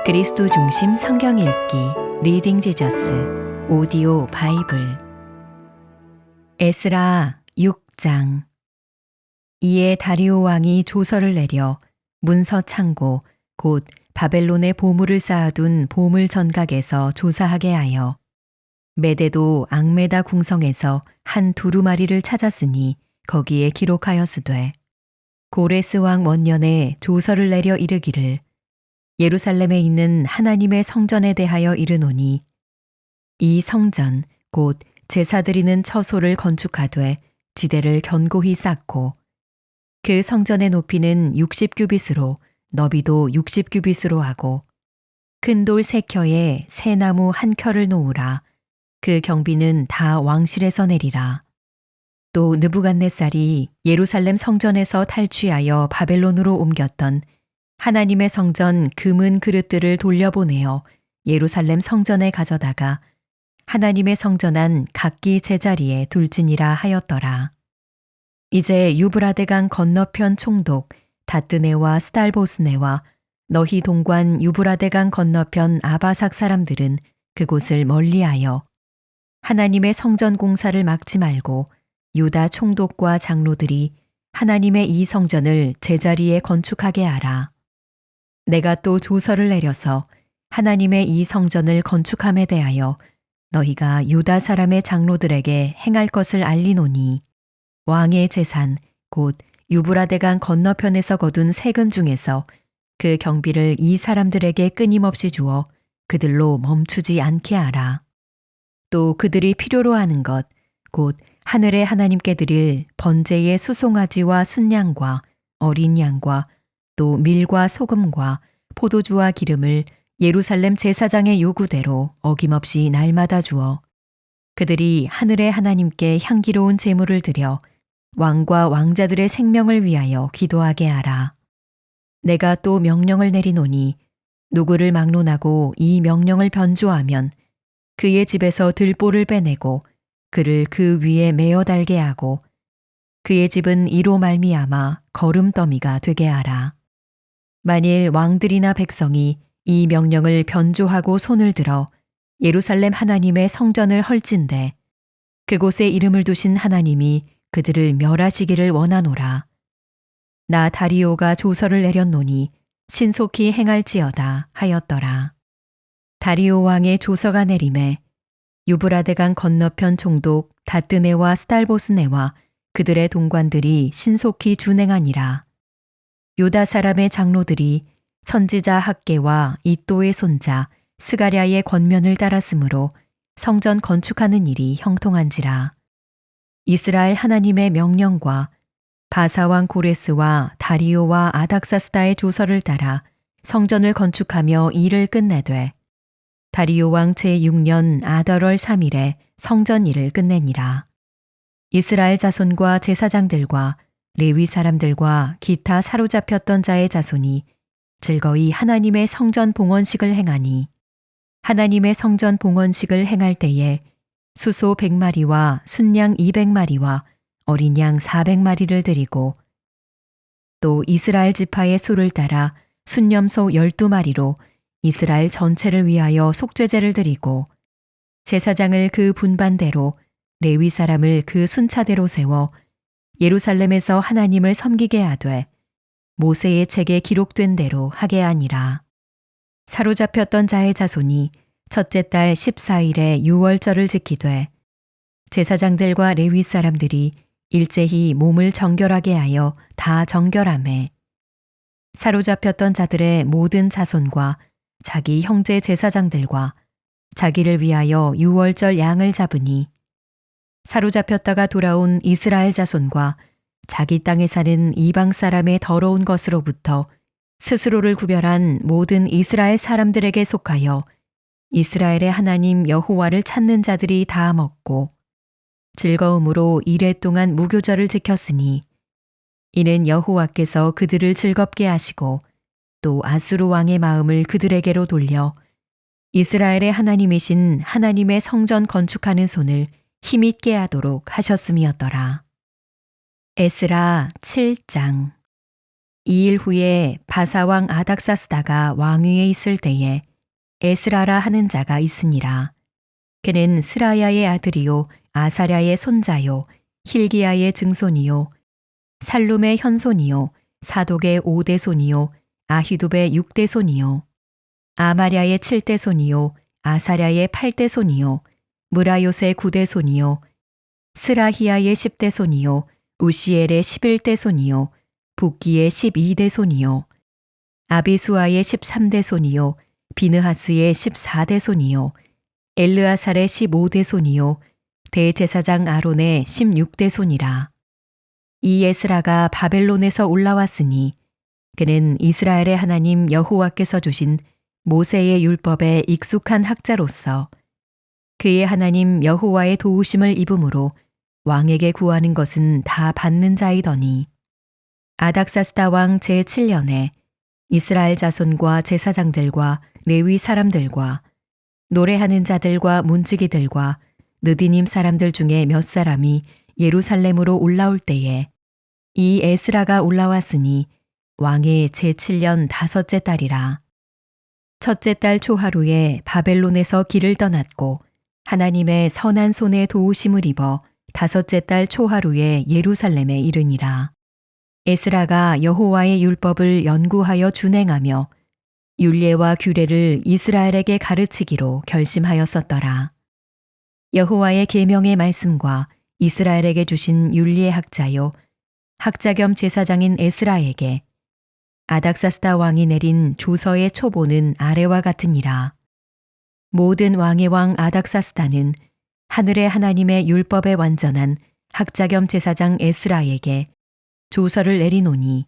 그리스도 중심 성경 읽기 리딩 지저스 오디오 바이블 에스라 6장. 이에 다리오 왕이 조서를 내려 문서 창고 곧 바벨론에 보물을 쌓아둔 보물 전각에서 조사하게 하여 메데도 앙메다 궁성에서 한 두루마리를 찾았으니 거기에 기록하였으되 고레스 왕 원년에 조서를 내려 이르기를 예루살렘에 있는 하나님의 성전에 대하여 이르노니 이 성전 곧 제사 드리는 처소를 건축하되 지대를 견고히 쌓고 그 성전의 높이는 60규빗으로 너비도 60규빗으로 하고 큰 돌 3켜에 새 나무 1켜를 놓으라. 그 경비는 다 왕실에서 내리라. 또 느부갓네살이 예루살렘 성전에서 탈취하여 바벨론으로 옮겼던 하나님의 성전 금은 그릇들을 돌려보내어 예루살렘 성전에 가져다가 하나님의 성전 안 각기 제자리에 둘지니라 하였더라. 이제 유브라데강 건너편 총독 다뜨네와 스달보스네와 너희 동관 유브라데강 건너편 아바삭 사람들은 그곳을 멀리하여 하나님의 성전 공사를 막지 말고 유다 총독과 장로들이 하나님의 이 성전을 제자리에 건축하게 하라. 내가 또 조서를 내려서 하나님의 이 성전을 건축함에 대하여 너희가 유다 사람의 장로들에게 행할 것을 알리노니 왕의 재산 곧 유브라데강 건너편에서 거둔 세금 중에서 그 경비를 이 사람들에게 끊임없이 주어 그들로 멈추지 않게 하라. 또 그들이 필요로 하는 것 곧 하늘의 하나님께 드릴 번제의 수송아지와 순양과 어린 양과 또 밀과 소금과 포도주와 기름을 예루살렘 제사장의 요구대로 어김없이 날마다 주어 그들이 하늘의 하나님께 향기로운 제물을 드려 왕과 왕자들의 생명을 위하여 기도하게 하라. 내가 또 명령을 내리노니 누구를 막론하고 이 명령을 변조하면 그의 집에서 들보를 빼내고 그를 그 위에 메어 달게 하고 그의 집은 이로 말미암아 거름더미가 되게 하라. 만일 왕들이나 백성이 이 명령을 변조하고 손을 들어 예루살렘 하나님의 성전을 헐진대 그곳에 이름을 두신 하나님이 그들을 멸하시기를 원하노라. 나 다리오가 조서를 내렸노니 신속히 행할지어다 하였더라. 다리오 왕의 조서가 내림에 유브라데강 건너편 총독 다뜨네와 스달보스네와 그들의 동관들이 신속히 준행하니라. 유다 사람의 장로들이 선지자 학개와 이또의 손자 스가랴의 권면을 따랐으므로 성전 건축하는 일이 형통한지라. 이스라엘 하나님의 명령과 바사왕 고레스와 다리오와 아닥사스다의 조서를 따라 성전을 건축하며 일을 끝내되 다리오 왕 제6년 아달월 3일에 성전 일을 끝내니라. 이스라엘 자손과 제사장들과 레위 사람들과 기타 사로잡혔던 자의 자손이 즐거이 하나님의 성전 봉헌식을 행하니 하나님의 성전 봉헌식을 행할 때에 수소 100마리와 순양 200마리와 어린 양 400마리를 드리고 또 이스라엘 지파의 수를 따라 순념소 12마리로 이스라엘 전체를 위하여 속죄제를 드리고 제사장을 그 분반대로 레위 사람을 그 순차대로 세워 예루살렘에서 하나님을 섬기게 하되 모세의 책에 기록된 대로 하게 하니라. 사로잡혔던 자의 자손이 첫째 달 14일에 유월절을 지키되 제사장들과 레위 사람들이 일제히 몸을 정결하게 하여 다 정결하매 사로잡혔던 자들의 모든 자손과 자기 형제 제사장들과 자기를 위하여 유월절 양을 잡으니 사로잡혔다가 돌아온 이스라엘 자손과 자기 땅에 사는 이방 사람의 더러운 것으로부터 스스로를 구별한 모든 이스라엘 사람들에게 속하여 이스라엘의 하나님 여호와를 찾는 자들이 다 먹고 즐거움으로 이레 동안 무교절을 지켰으니 이는 여호와께서 그들을 즐겁게 하시고 또 아수르 왕의 마음을 그들에게로 돌려 이스라엘의 하나님이신 하나님의 성전 건축하는 손을 힘있게 하도록 하셨음이었더라. 에스라 7장. 2일 후에 바사왕 아닥사스다가 왕위에 있을 때에 에스라라 하는 자가 있으니라. 그는 스라야의 아들이요 아사랴의 손자요 힐기야의 증손이요 살룸의 현손이요 사독의 5대 손이요 아히둡의 6대 손이요 아마랴의 7대 손이요 아사랴의 8대 손이요 무라요스의 9대 손이요 스라히야의 10대 손이요 우시엘의 11대 손이요 북기의 12대 손이요 아비수아의 13대 손이요 비느하스의 14대 손이요 엘르아살의 15대 손이요 대제사장 아론의 16대 손이라. 이 에스라가 바벨론에서 올라왔으니 그는 이스라엘의 하나님 여호와께서 주신 모세의 율법에 익숙한 학자로서 그의 하나님 여호와의 도우심을 입음으로 왕에게 구하는 것은 다 받는 자이더니 아닥사스다 왕 제7년에 이스라엘 자손과 제사장들과 레위 사람들과 노래하는 자들과 문지기들과 느디님 사람들 중에 몇 사람이 예루살렘으로 올라올 때에 이 에스라가 올라왔으니 왕의 제7년 5째 달이라. 첫째 달 초하루에 바벨론에서 길을 떠났고 하나님의 선한 손에 도우심을 입어 5째 달 초하루에 예루살렘에 이르니라. 에스라가 여호와의 율법을 연구하여 준행하며 율례와 규례를 이스라엘에게 가르치기로 결심하였었더라. 여호와의 계명의 말씀과 이스라엘에게 주신 율리의 학자요 학자 겸 제사장인 에스라에게 아닥사스다 왕이 내린 조서의 초보는 아래와 같으니라. 모든 왕의 왕 아닥사스다는 하늘의 하나님의 율법에 완전한 학자 겸 제사장 에스라에게 조서를 내리노니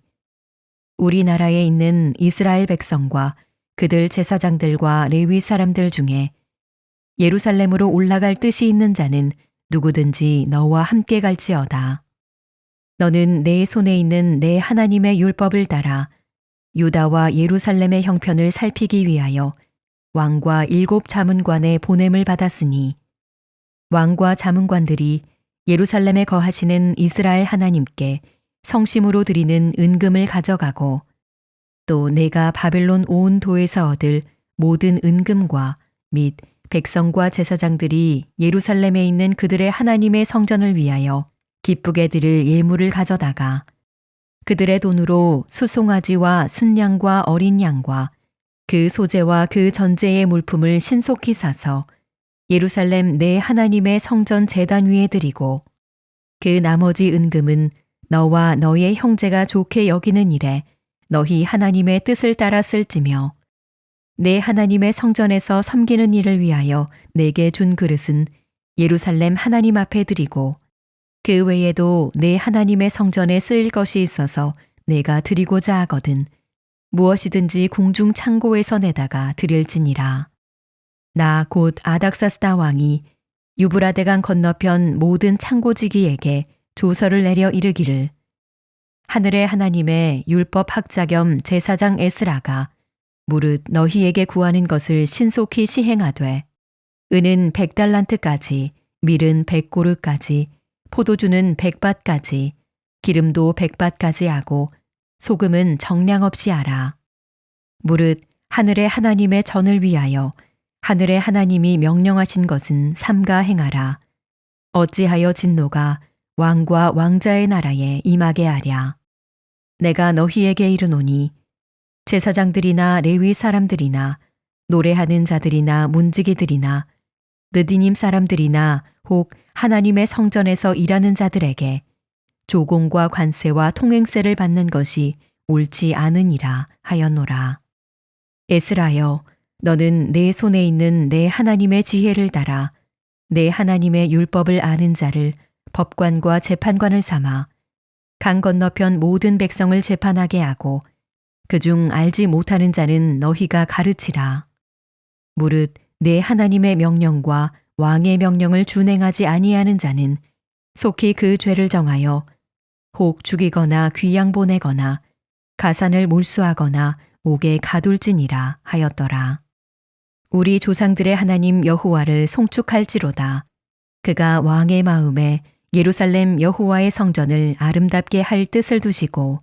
우리나라에 있는 이스라엘 백성과 그들 제사장들과 레위 사람들 중에 예루살렘으로 올라갈 뜻이 있는 자는 누구든지 너와 함께 갈지어다. 너는 내 손에 있는 내 하나님의 율법을 따라 유다와 예루살렘의 형편을 살피기 위하여 왕과 7 자문관의 보냄을 받았으니 왕과 자문관들이 예루살렘에 거하시는 이스라엘 하나님께 성심으로 드리는 은금을 가져가고 또 내가 바벨론 온 도에서 얻을 모든 은금과 및 백성과 제사장들이 예루살렘에 있는 그들의 하나님의 성전을 위하여 기쁘게 드릴 예물을 가져다가 그들의 돈으로 수송아지와 순양과 어린 양과 그 소재와 그 전제의 물품을 신속히 사서 예루살렘 내 하나님의 성전 제단 위에 드리고 그 나머지 은금은 너와 너의 형제가 좋게 여기는 일에 너희 하나님의 뜻을 따라 쓸지며 내 하나님의 성전에서 섬기는 일을 위하여 내게 준 그릇은 예루살렘 하나님 앞에 드리고 그 외에도 내 하나님의 성전에 쓰일 것이 있어서 내가 드리고자 하거든 무엇이든지 궁중 창고에서 내다가 드릴지니라. 나 곧 아닥사스다 왕이 유브라데강 건너편 모든 창고지기에게 조서를 내려 이르기를 하늘의 하나님의 율법 학자 겸 제사장 에스라가 무릇 너희에게 구하는 것을 신속히 시행하되 은은 100달란트까지 밀은 100고르까지 포도주는 100밭까지 기름도 100밭까지 하고 소금은 정량 없이 하라. 무릇 하늘의 하나님의 전을 위하여 하늘의 하나님이 명령하신 것은 삼가 행하라. 어찌하여 진노가 왕과 왕자의 나라에 임하게 하랴. 내가 너희에게 이르노니 제사장들이나 레위 사람들이나 노래하는 자들이나 문지기들이나 느디님 사람들이나 혹 하나님의 성전에서 일하는 자들에게 조공과 관세와 통행세를 받는 것이 옳지 않으니라 하였노라. 에스라여, 너는 내 손에 있는 내 하나님의 지혜를 따라 내 하나님의 율법을 아는 자를 법관과 재판관을 삼아 강 건너편 모든 백성을 재판하게 하고 그중 알지 못하는 자는 너희가 가르치라. 무릇 내 하나님의 명령과 왕의 명령을 준행하지 아니하는 자는 속히 그 죄를 정하여 혹 죽이거나 귀양 보내거나 가산을 몰수하거나 옥에 가둘지니라 하였더라. 우리 조상들의 하나님 여호와를 송축할지로다. 그가 왕의 마음에 예루살렘 여호와의 성전을 아름답게 할 뜻을 두시고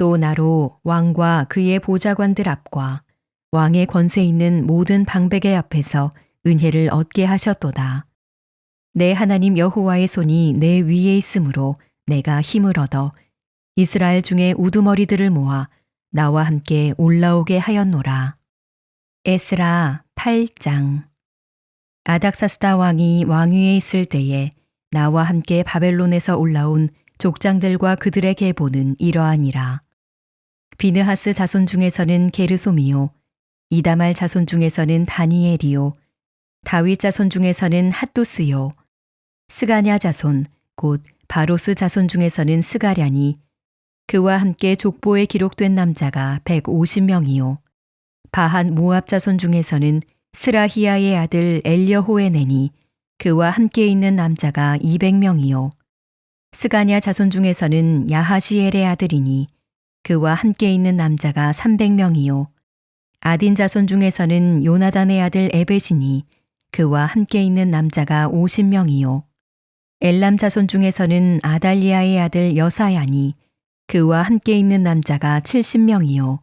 또 나로 왕과 그의 보좌관들 앞과 왕의 권세 있는 모든 방백의 앞에서 은혜를 얻게 하셨도다. 내 하나님 여호와의 손이 내 위에 있으므로 내가 힘을 얻어 이스라엘 중에 우두머리들을 모아 나와 함께 올라오게 하였노라. 에스라 8장. 아닥사스다 왕이 왕위에 있을 때에 나와 함께 바벨론에서 올라온 족장들과 그들의 계보는 이러하니라. 비느하스 자손 중에서는 게르솜이요, 이다말 자손 중에서는 다니엘이요, 다윗 자손 중에서는 핫두스요, 스가냐 자손 곧 바로스 자손 중에서는 스가랴니, 그와 함께 족보에 기록된 남자가 150명이요, 바한 모압 자손 중에서는 스라히야의 아들 엘여호에네니, 그와 함께 있는 남자가 200명이요, 스가냐 자손 중에서는 야하시엘의 아들이니 그와 함께 있는 남자가 300명이요, 아딘 자손 중에서는 요나단의 아들 에벳이니 그와 함께 있는 남자가 50명이요, 엘람 자손 중에서는 아달리아의 아들 여사야니 그와 함께 있는 남자가 70명이요,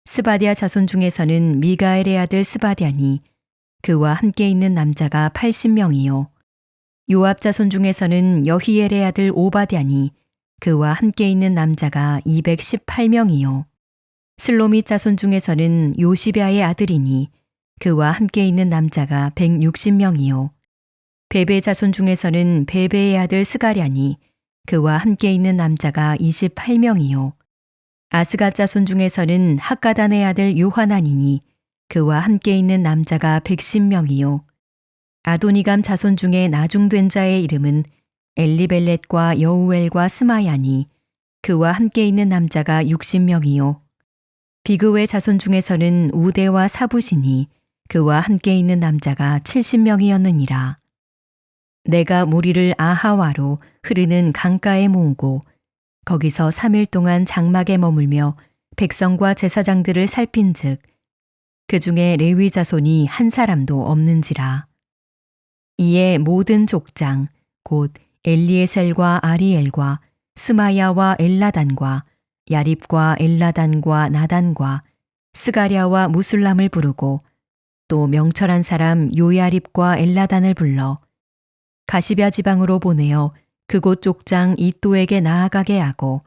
스바디아 자손 중에서는 미가엘의 아들 스바디아니 그와 함께 있는 남자가 80명이요, 요압 자손 중에서는 여히엘의 아들 오바댜니 그와 함께 있는 남자가 218명이요, 슬로밋 자손 중에서는 요시랴의 아들이니 그와 함께 있는 남자가 160명이요, 베베 자손 중에서는 베베의 아들 스가랴니 그와 함께 있는 남자가 28명이요, 아스갓 자손 중에서는 학가단의 아들 요하나니니 그와 함께 있는 남자가 110명이요, 아도니감 자손 중에 나중된 자의 이름은 엘리벨렛과 여우엘과 스마야니 그와 함께 있는 남자가 60명이요, 비그웨 자손 중에서는 우데와 사부시니 그와 함께 있는 남자가 70명이었느니라. 내가 무리를 아하와로 흐르는 강가에 모으고 거기서 3일 동안 장막에 머물며 백성과 제사장들을 살핀즉 그 중에 레위 자손이 한 사람도 없는지라. 이에 모든 족장 곧 엘리에셀과 아리엘과 스마야와 엘라단과 야립과 엘라단과 나단과 스가랴와 무술람을 부르고 또 명철한 사람 요야립과 엘라단을 불러 가시럇 지방으로 보내어 그곳 족장 이또에게 나아가게 하고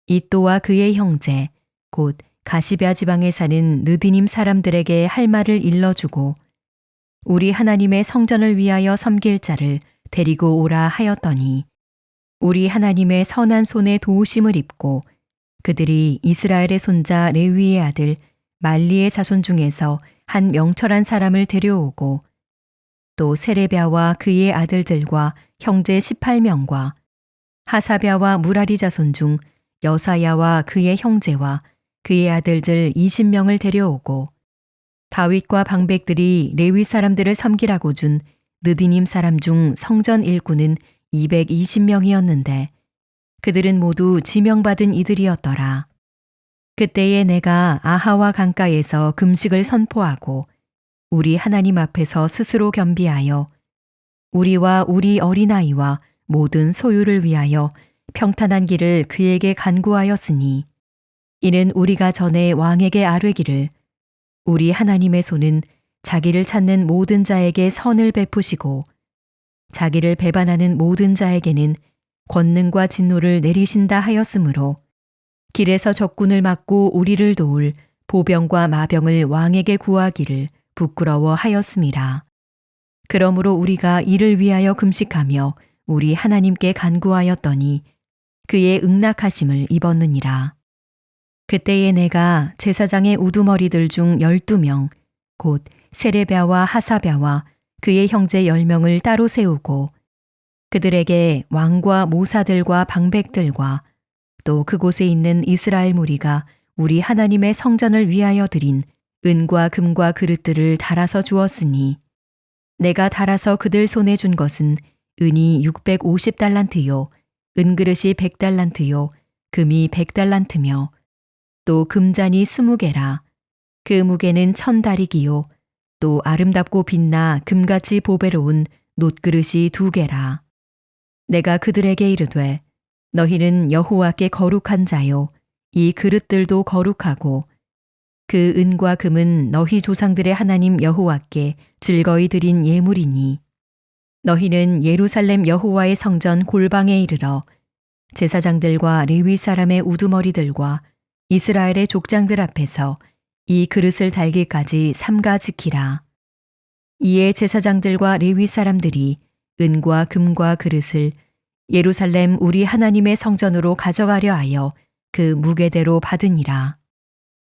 이또와 그의 형제 곧 가시럇 지방에 사는 느디님 사람들에게 할 말을 일러주고 우리 하나님의 성전을 위하여 섬길 자를 데리고 오라 하였더니 우리 하나님의 선한 손에 도우심을 입고 그들이 이스라엘의 손자 레위의 아들 말리의 자손 중에서 한 명철한 사람을 데려오고 또 세레랴와 그의 아들들과 형제 18명과 하사랴와 무라리 자손 중 여사야와 그의 형제와 그의 아들들 20명을 데려오고 다윗과 방백들이 레위 사람들을 섬기라고 준 느디님 사람 중 성전 일꾼은 220명이었는데 그들은 모두 지명받은 이들이었더라. 그때에 내가 아하와 강가에서 금식을 선포하고 우리 하나님 앞에서 스스로 겸비하여 우리와 우리 어린아이와 모든 소유를 위하여 평탄한 길을 그에게 간구하였으니 이는 우리가 전에 왕에게 아뢰기를 우리 하나님의 손은 자기를 찾는 모든 자에게 선을 베푸시고 자기를 배반하는 모든 자에게는 권능과 진노를 내리신다 하였으므로 길에서 적군을 막고 우리를 도울 보병과 마병을 왕에게 구하기를 부끄러워하였음이라. 그러므로 우리가 이를 위하여 금식하며 우리 하나님께 간구하였더니 그의 응낙하심을 입었느니라. 그때에 내가 제사장의 우두머리들 중 12명 곧 세레랴와 하사랴와 그의 형제 10명을 따로 세우고 그들에게 왕과 모사들과 방백들과 또 그곳에 있는 이스라엘 무리가 우리 하나님의 성전을 위하여 드린 은과 금과 그릇들을 달아서 주었으니 내가 달아서 그들 손에 준 것은 은이 650달란트요 은그릇이 100달란트요 금이 100달란트며 또 금잔이 20개라 그 무게는 1000다리기요 또 아름답고 빛나 금같이 보배로운 놋그릇이 2개라. 내가 그들에게 이르되 너희는 여호와께 거룩한 자요 이 그릇들도 거룩하고 그 은과 금은 너희 조상들의 하나님 여호와께 즐거이 드린 예물이니 너희는 예루살렘 여호와의 성전 골방에 이르러 제사장들과 레위 사람의 우두머리들과 이스라엘의 족장들 앞에서 이 그릇을 달기까지 삼가 지키라. 이에 제사장들과 레위 사람들이 은과 금과 그릇을 예루살렘 우리 하나님의 성전으로 가져가려 하여 그 무게대로 받으니라.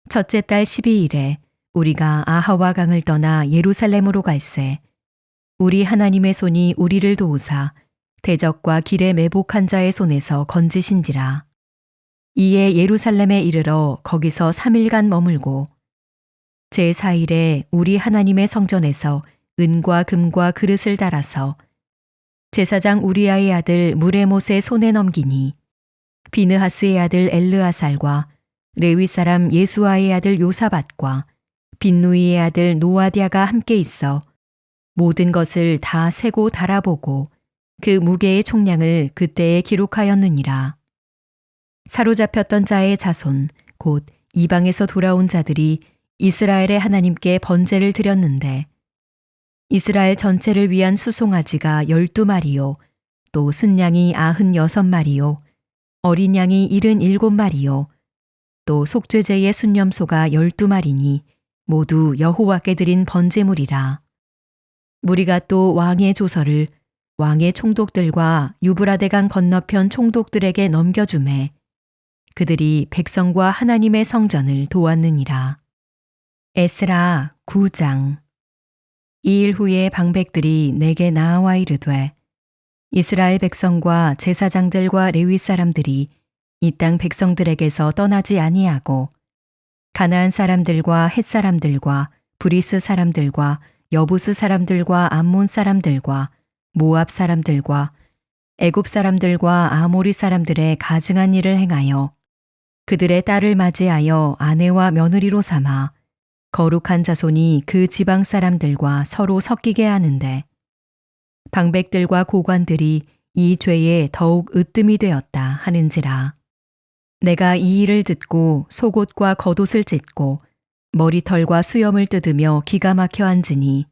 첫째 달 12일에 우리가 아하와 강을 떠나 예루살렘으로 갈새 우리 하나님의 손이 우리를 도우사 대적과 길에 매복한 자의 손에서 건지신지라. 이에 예루살렘에 이르러 거기서 3일간 머물고 제4일에 우리 하나님의 성전에서 은과 금과 그릇을 달아서 제사장 우리아의 아들 무레못의 손에 넘기니 비느하스의 아들 엘르아살과 레위 사람 예수아의 아들 요사밧과 빈누이의 아들 노아디아가 함께 있어 모든 것을 다 세고 달아보고 그 무게의 총량을 그때에 기록하였느니라. 사로잡혔던 자의 자손 곧 이방에서 돌아온 자들이 이스라엘의 하나님께 번제를 드렸는데 이스라엘 전체를 위한 수송아지가 12마리요 또 순양이 96마리요 어린 양이 77마리요 또 속죄제의 순념소가 12마리니 모두 여호와께 드린 번제물이라. 무리가 또 왕의 조서를 왕의 총독들과 유브라데강 건너편 총독들에게 넘겨주매 그들이 백성과 하나님의 성전을 도왔느니라. 에스라 9장. 이 일 후에 방백들이 내게 나아와 이르되 이스라엘 백성과 제사장들과 레위 사람들이 이 땅 백성들에게서 떠나지 아니하고 가나안 사람들과 헷 사람들과 브리스 사람들과 여부스 사람들과 암몬 사람들과 모압 사람들과 애굽 사람들과 아모리 사람들의 가증한 일을 행하여 그들의 딸을 맞이하여 아내와 며느리로 삼아 거룩한 자손이 그 지방 사람들과 서로 섞이게 하는데 방백들과 고관들이 이 죄에 더욱 으뜸이 되었다 하는지라. 내가 이 일을 듣고 속옷과 겉옷을 찢고 머리털과 수염을 뜯으며 기가 막혀 앉으니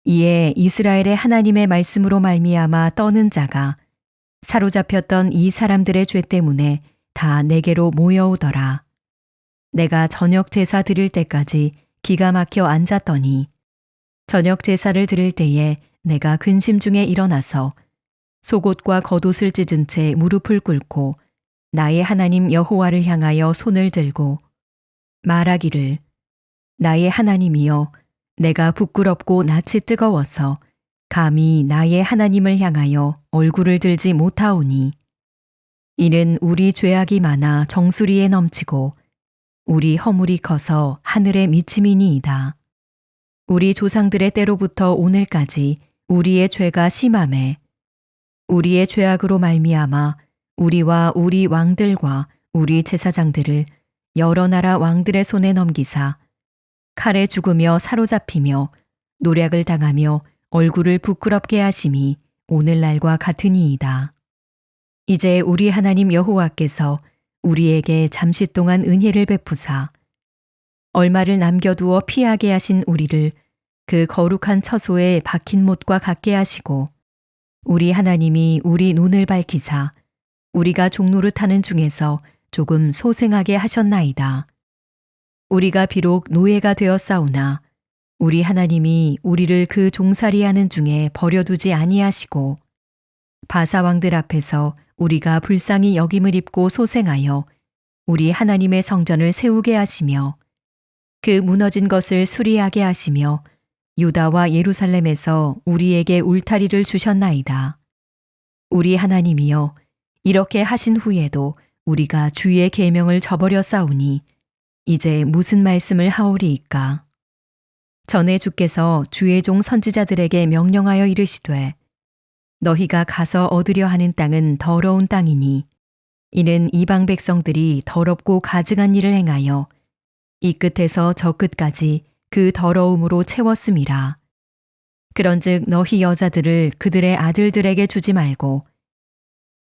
이에 이스라엘의 하나님의 말씀으로 말미암아 떠는 자가 사로잡혔던 이 사람들의 죄 때문에 다 내게로 모여오더라. 내가 저녁 제사 드릴 때까지 기가 막혀 앉았더니 저녁 제사를 드릴 때에 내가 근심 중에 일어나서 속옷과 겉옷을 찢은 채 무릎을 꿇고 나의 하나님 여호와를 향하여 손을 들고 말하기를 나의 하나님이여 내가 부끄럽고 낯이 뜨거워서 감히 나의 하나님을 향하여 얼굴을 들지 못하오니 이는 우리 죄악이 많아 정수리에 넘치고 우리 허물이 커서 하늘에 미침이니이다. 우리 조상들의 때로부터 오늘까지 우리의 죄가 심하매 우리의 죄악으로 말미암아 우리와 우리 왕들과 우리 제사장들을 여러 나라 왕들의 손에 넘기사 칼에 죽으며 사로잡히며 노략을 당하며 얼굴을 부끄럽게 하심이 오늘날과 같으니이다. 이제 우리 하나님 여호와께서 우리에게 잠시 동안 은혜를 베푸사 얼마를 남겨두어 피하게 하신 우리를 그 거룩한 처소에 박힌 못과 같게 하시고 우리 하나님이 우리 눈을 밝히사 우리가 종노릇하는 중에서 조금 소생하게 하셨나이다. 우리가 비록 노예가 되었사오나 우리 하나님이 우리를 그 종살이하는 중에 버려두지 아니하시고 바사왕들 앞에서 우리가 불쌍히 여김을 입고 소생하여 우리 하나님의 성전을 세우게 하시며 그 무너진 것을 수리하게 하시며 유다와 예루살렘에서 우리에게 울타리를 주셨나이다. 우리 하나님이여 이렇게 하신 후에도 우리가 주의 계명을 저버렸사오니 이제 무슨 말씀을 하오리이까. 전에 주께서 주의 종 선지자들에게 명령하여 이르시되 너희가 가서 얻으려 하는 땅은 더러운 땅이니 이는 이방 백성들이 더럽고 가증한 일을 행하여 이 끝에서 저 끝까지 그 더러움으로 채웠음이라. 그런즉 너희 여자들을 그들의 아들들에게 주지 말고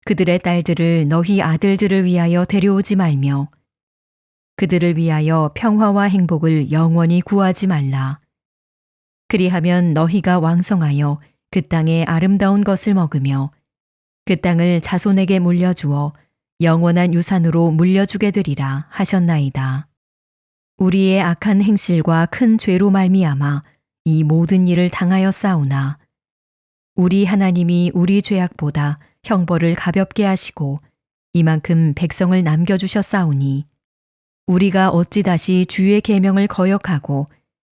그들의 딸들을 너희 아들들을 위하여 데려오지 말며 그들을 위하여 평화와 행복을 영원히 구하지 말라. 그리하면 너희가 왕성하여 그 땅의 아름다운 것을 먹으며 그 땅을 자손에게 물려주어 영원한 유산으로 물려주게 되리라 하셨나이다. 우리의 악한 행실과 큰 죄로 말미암아 이 모든 일을 당하였사오나 우리 하나님이 우리 죄악보다 형벌을 가볍게 하시고 이만큼 백성을 남겨주셨사오니 우리가 어찌 다시 주의 계명을 거역하고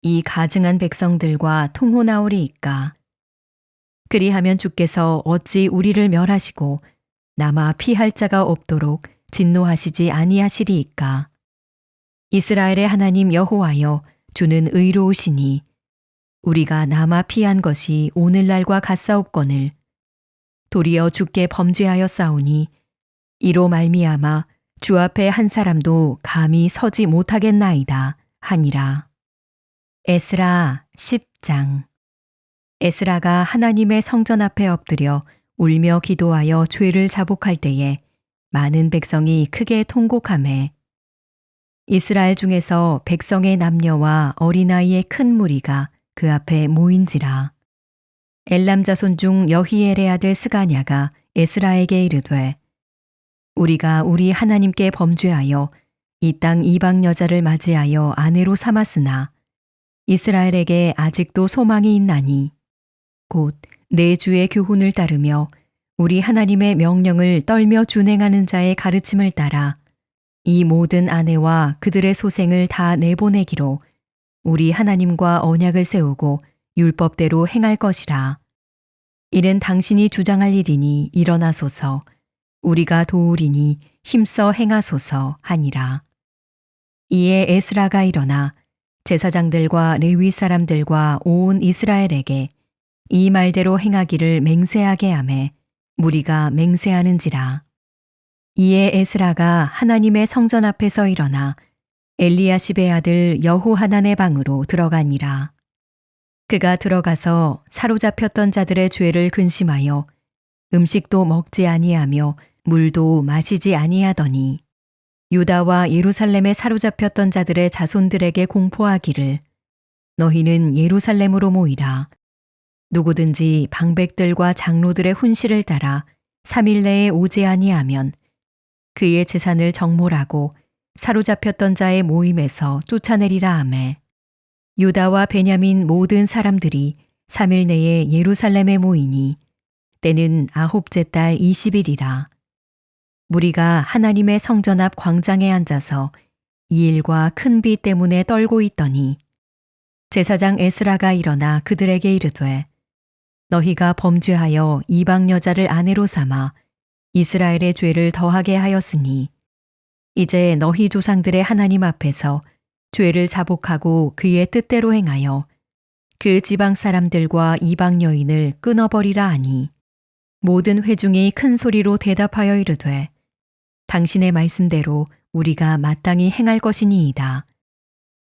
이 가증한 백성들과 통혼하오리이까. 그리하면 주께서 어찌 우리를 멸하시고 남아 피할 자가 없도록 진노하시지 아니하시리이까. 이스라엘의 하나님 여호와여, 주는 의로우시니 우리가 남아 피한 것이 오늘날과 같사옵거늘 도리어 주께 범죄하였사오니 이로 말미암아 주 앞에 한 사람도 감히 서지 못하겠나이다 하니라. 에스라 10장. 에스라가 하나님의 성전 앞에 엎드려 울며 기도하여 죄를 자복할 때에 많은 백성이 크게 통곡하매 이스라엘 중에서 백성의 남녀와 어린아이의 큰 무리가 그 앞에 모인지라. 엘람 자손 중 여히엘의 아들 스가냐가 에스라에게 이르되 우리가 우리 하나님께 범죄하여 이 땅 이방 여자를 맞이하여 아내로 삼았으나 이스라엘에게 아직도 소망이 있나니 곧 내 주의 교훈을 따르며 우리 하나님의 명령을 떨며 준행하는 자의 가르침을 따라 이 모든 아내와 그들의 소생을 다 내보내기로 우리 하나님과 언약을 세우고 율법대로 행할 것이라. 이는 당신이 주장할 일이니 일어나소서. 우리가 도우리니 힘써 행하소서 하니라. 이에 에스라가 일어나 제사장들과 레위 사람들과 온 이스라엘에게 이 말대로 행하기를 맹세하게 하매 무리가 맹세하는지라. 이에 에스라가 하나님의 성전 앞에서 일어나 엘리야십의 아들 여호하난의 방으로 들어가니라. 그가 들어가서 사로잡혔던 자들의 죄를 근심하여 음식도 먹지 아니하며 물도 마시지 아니하더니 유다와 예루살렘에 사로잡혔던 자들의 자손들에게 공포하기를 너희는 예루살렘으로 모이라. 누구든지 방백들과 장로들의 훈시를 따라 3일 내에 오지 아니하면 그의 재산을 정몰하고 사로잡혔던 자의 모임에서 쫓아내리라 하매 유다와 베냐민 모든 사람들이 3일 내에 예루살렘에 모이니 때는 아홉째 달 20일이라. 무리가 하나님의 성전 앞 광장에 앉아서 이 일과 큰 비 때문에 떨고 있더니 제사장 에스라가 일어나 그들에게 이르되 너희가 범죄하여 이방 여자를 아내로 삼아 이스라엘의 죄를 더하게 하였으니 이제 너희 조상들의 하나님 앞에서 죄를 자복하고 그의 뜻대로 행하여 그 지방 사람들과 이방 여인을 끊어버리라 하니 모든 회중이 큰 소리로 대답하여 이르되 당신의 말씀대로 우리가 마땅히 행할 것이니이다.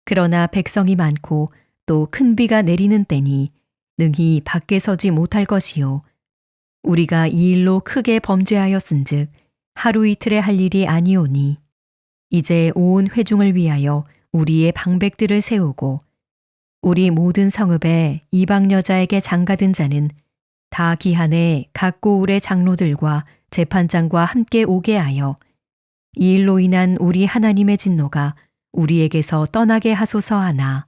그러나 백성이 많고 또 큰 비가 내리는 때니 능히 밖에 서지 못할 것이요 우리가 이 일로 크게 범죄하였은즉 하루 이틀에 할 일이 아니오니 이제 온 회중을 위하여 우리의 방백들을 세우고 우리 모든 성읍에 이방 여자에게 장가든 자는 다 기한에 각 고을의 장로들과 재판장과 함께 오게 하여 이 일로 인한 우리 하나님의 진노가 우리에게서 떠나게 하소서 하나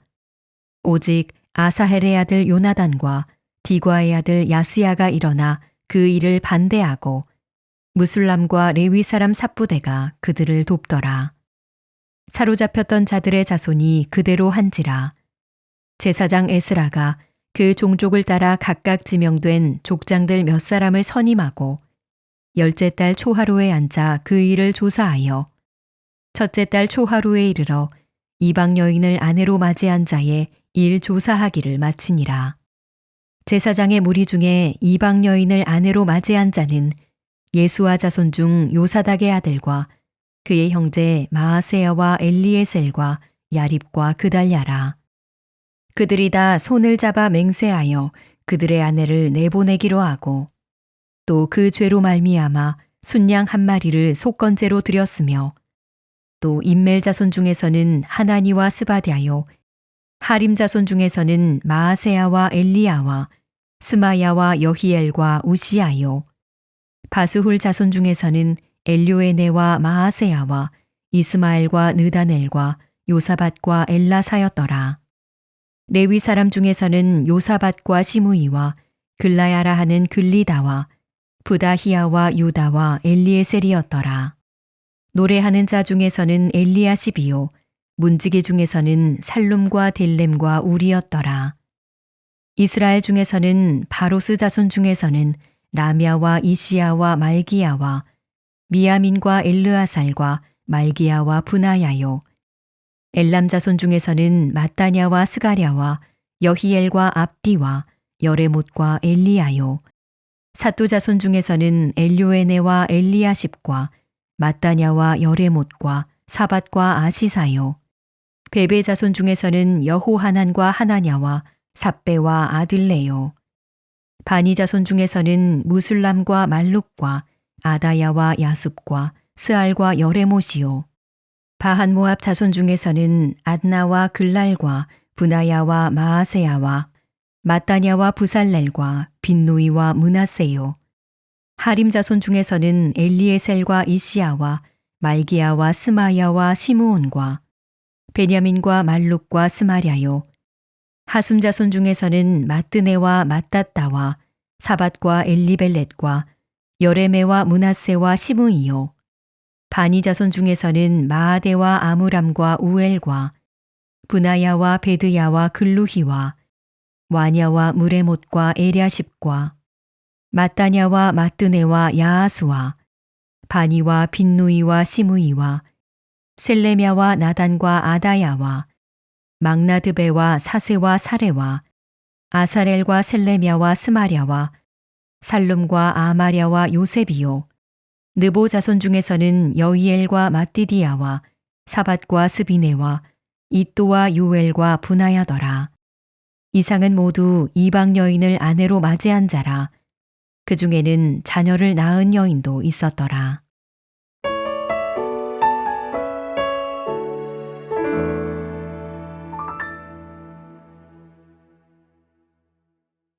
오직 아사헬의 아들 요나단과 디과의 아들 야스야가 일어나 그 일을 반대하고 무술람과 레위 사람 삽부대가 그들을 돕더라. 사로잡혔던 자들의 자손이 그대로 한지라. 제사장 에스라가 그 종족을 따라 각각 지명된 족장들 몇 사람을 선임하고 열째 달 초하루에 앉아 그 일을 조사하여 첫째 달 초하루에 이르러 이방 여인을 아내로 맞이한 자의 일 조사하기를 마치니라. 제사장의 무리 중에 이방 여인을 아내로 맞이한 자는 예수와 자손 중 요사닥의 아들과 그의 형제 마아세야와 엘리에셀과 야립과 그달랴라. 그들이 다 손을 잡아 맹세하여 그들의 아내를 내보내기로 하고 또 그 죄로 말미암아 순양 한 마리를 속건제로 드렸으며 또 임멜 자손 중에서는 하나니와 스바디아요. 하림 자손 중에서는 마아세야와 엘리야와 스마야와 여히엘과 우시야요. 바수훌 자손 중에서는 엘료에네와 마아세야와 이스마엘과 느다넬과 요사밧과 엘라사였더라. 레위 사람 중에서는 요사밧과 시므이와 글라야라 하는 글리다와 부다히야와 유다와 엘리에셀이었더라. 노래하는 자 중에서는 엘리야십이요 문지기 중에서는 살룸과 델렘과 우리였더라. 이스라엘 중에서는 바로스 자손 중에서는 라미아와 이시야와 말기야와 미야민과 엘르아살과 말기야와 분하야요. 엘람 자손 중에서는 마따냐와 스가랴와 여히엘과 압디와 여레못과 엘리야요. 사또 자손 중에서는 엘료에네와 엘리야십과 마따냐와 여레못과 사밧과 아시사요. 베베 자손 중에서는 여호하난과 하나냐와 삽베와 아들레요. 바니 자손 중에서는 무술람과 말룩과 아다야와 야숲과 스알과 여레못이요. 바한 모압 자손 중에서는 adna와 글랄과 분하야와 마아세야와 마따냐와 부살렐과 빈누이와 므낫세요. 하림 자손 중에서는 엘리에셀과 이시야와 말기야와 스마야와 시므온과 베냐민과 말룩과 스마랴요. 하숨 자손 중에서는 마뜨네와 마따따와 사밧과 엘리벨렛과 여레메와 므낫세와 시므이요. 바니 자손 중에서는 마아데와 아무람과 우엘과 분하야와 베드야와 글루히와 와냐와 무레못과 에랴십과 마따냐와 마뜨네와 야아수와 바니와 빈누이와 시므이와 셀레мя와 나단과 아다야와 막나드베와 사세와 사레와 아사렐과 셀레мя와 스마랴와 살룸과 아마랴와 요셉이요. 느보 자손 중에서는 여히엘과 마띠디야와 사밧과 스비네와 이또와 요엘과 분하야더라. 이상은 모두 이방 여인을 아내로 맞이한 자라. 그 중에는 자녀를 낳은 여인도 있었더라.